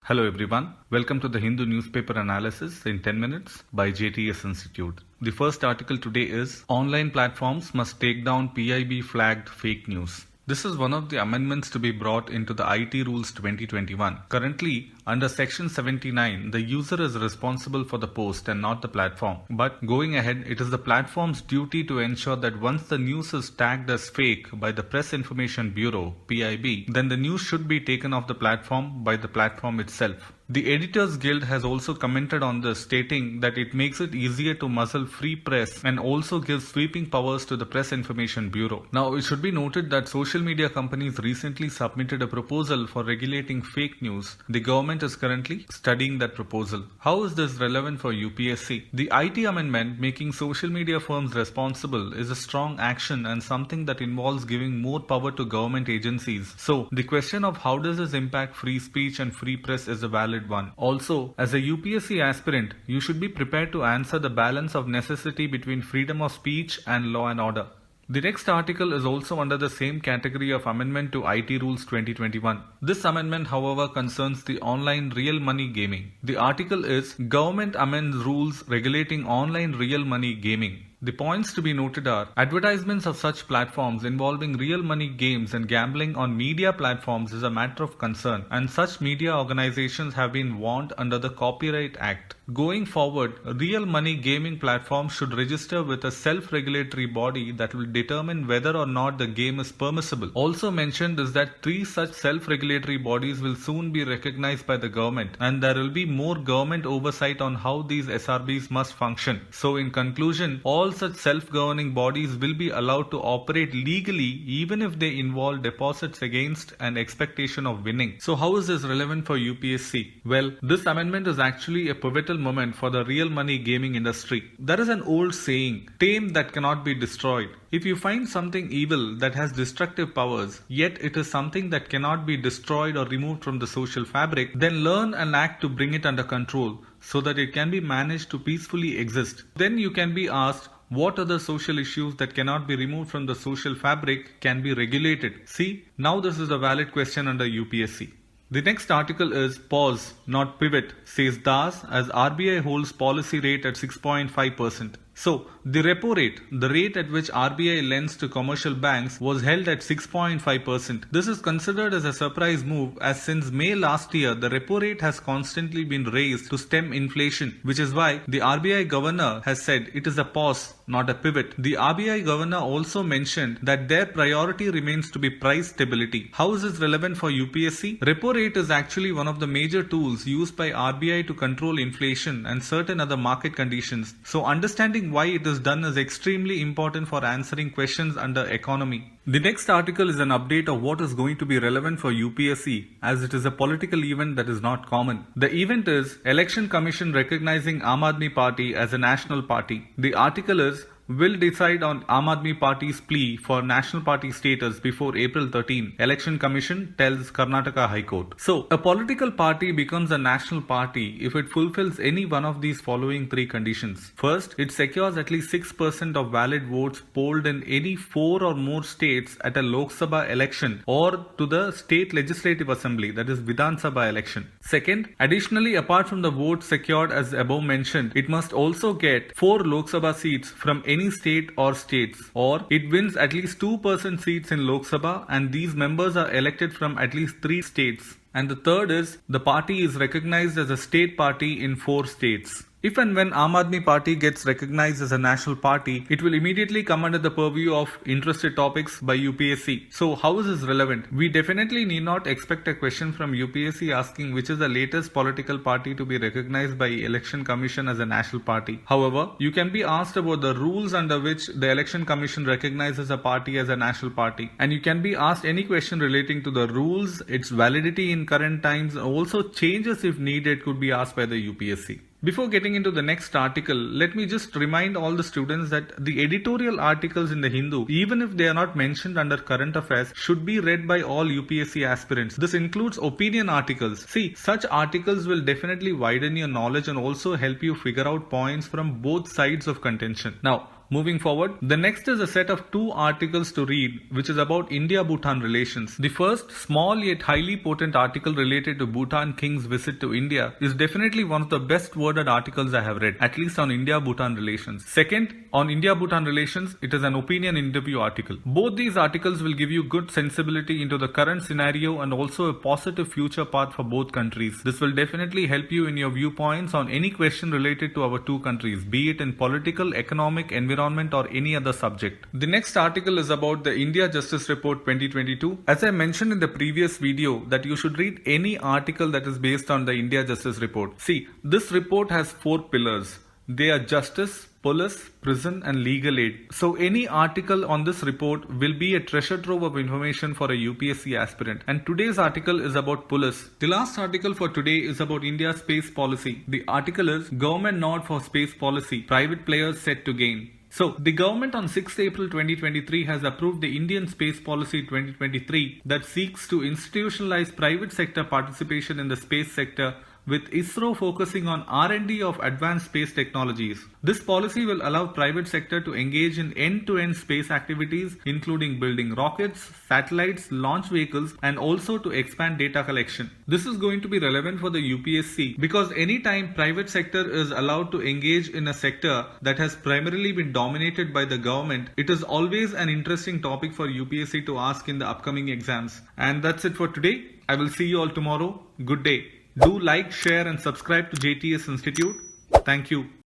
Hello everyone, welcome to the Hindu newspaper analysis in 10 minutes by JTS Institute. The first article today is Online Platforms Must Take Down PIB Flagged Fake News. This is one of the amendments to be brought into the IT Rules 2021. Currently, under Section 79, the user is responsible for the post and not the platform. But going ahead, it is the platform's duty to ensure that once the news is tagged as fake by the Press Information Bureau, PIB, then the news should be taken off the platform by the platform itself. The Editors Guild has also commented on this, stating that it makes it easier to muzzle free press and also gives sweeping powers to the Press Information Bureau. Now, it should be noted that social media companies recently submitted a proposal for regulating fake news. The government is currently studying that proposal. How is this relevant for UPSC? The IT amendment making social media firms responsible is a strong action and something that involves giving more power to government agencies. So, the question of how does this impact free speech and free press is a valid one. Also, as a UPSC aspirant, you should be prepared to answer the balance of necessity between freedom of speech and law and order. The next article is also under the same category of amendment to IT Rules 2021. This amendment, however, concerns the online real money gaming. The article is Government Amends Rules Regulating Online Real Money Gaming. The points to be noted are advertisements of such platforms involving real money games and gambling on media platforms is a matter of concern, and such media organizations have been warned under the Copyright Act. Going forward, real money gaming platforms should register with a self-regulatory body that will determine whether or not the game is permissible. Also mentioned is that 3 such self-regulatory bodies will soon be recognized by the government, and there will be more government oversight on how these SRBs must function. So in conclusion, all such self-governing bodies will be allowed to operate legally even if they involve deposits against an expectation of winning. So how is this relevant for UPSC? Well, this amendment is actually a pivotal moment for the real money gaming industry. There is an old saying, tame that cannot be destroyed. If you find something evil that has destructive powers, yet it is something that cannot be destroyed or removed from the social fabric, then learn and act to bring it under control so that it can be managed to peacefully exist. Then you can be asked, what other social issues that cannot be removed from the social fabric can be regulated? See, now this is a valid question under UPSC. The next article is Pause, not Pivot, says Das as RBI holds policy rate at 6.5%. So, the repo rate, the rate at which RBI lends to commercial banks, was held at 6.5%. This is considered as a surprise move, as since May last year, the repo rate has constantly been raised to stem inflation, which is why the RBI governor has said it is a pause, not a pivot. The RBI governor also mentioned that their priority remains to be price stability. How is this relevant for UPSC? Repo rate is actually one of the major tools used by RBI to control inflation and certain other market conditions. So understanding why it is done is extremely important for answering questions under economy. The next article is an update of what is going to be relevant for UPSC, as it is a political event that is not common. The event is Election Commission recognizing Aam Aadmi Party as a national party. The article is will decide on Aam Aadmi Party's plea for national party status before April 13. Election Commission tells Karnataka High Court. So, a political party becomes a national party if it fulfills any one of these following 3 conditions. First, it secures at least 6% of valid votes polled in any 4 or more states at a Lok Sabha election or to the state legislative assembly, that is Vidhan Sabha election. Second, additionally, apart from the votes secured as above mentioned, it must also get 4 Lok Sabha seats from any state or states, or it wins at least 2% seats in Lok Sabha and these members are elected from at least 3 states. And the third is the party is recognized as a state party in 4 states. If and when Aam Aadmi Party gets recognized as a national party, it will immediately come under the purview of interested topics by UPSC. So how is this relevant? We definitely need not expect a question from UPSC asking which is the latest political party to be recognized by Election Commission as a national party. However, you can be asked about the rules under which the Election Commission recognizes a party as a national party. And you can be asked any question relating to the rules, its validity in current times, also changes if needed could be asked by the UPSC. Before getting into the next article, let me just remind all the students that the editorial articles in the Hindu, even if they are not mentioned under current affairs, should be read by all UPSC aspirants. This includes opinion articles. See, such articles will definitely widen your knowledge and also help you figure out points from both sides of contention. Now, Moving forward, the next is a set of 2 articles to read, which is about India-Bhutan relations. The first, small yet highly potent article related to Bhutan King's visit to India is definitely one of the best worded articles I have read, at least on India-Bhutan relations. Second, on India-Bhutan relations, it is an opinion interview article. Both these articles will give you good sensibility into the current scenario and also a positive future path for both countries. This will definitely help you in your viewpoints on any question related to our two countries, be it in political, economic, environment or any other subject. The next article is about the India Justice Report 2022. As I mentioned in the previous video that you should read any article that is based on the India Justice Report. See, this report has 4 pillars. They are justice, police, prison and legal aid. So any article on this report will be a treasure trove of information for a UPSC aspirant. And today's article is about police. The last article for today is about India's space policy. The article is Government Nod for Space Policy, Private Players Set to Gain. So, the government on 6th April 2023 has approved the Indian Space Policy 2023 that seeks to institutionalize private sector participation in the space sector, with ISRO focusing on R&D of advanced space technologies. This policy will allow private sector to engage in end-to-end space activities, including building rockets, satellites, launch vehicles, and also to expand data collection. This is going to be relevant for the UPSC because anytime private sector is allowed to engage in a sector that has primarily been dominated by the government, it is always an interesting topic for UPSC to ask in the upcoming exams. And that's it for today. I will see you all tomorrow. Good day. Do like, share and subscribe to JTS Institute. Thank you.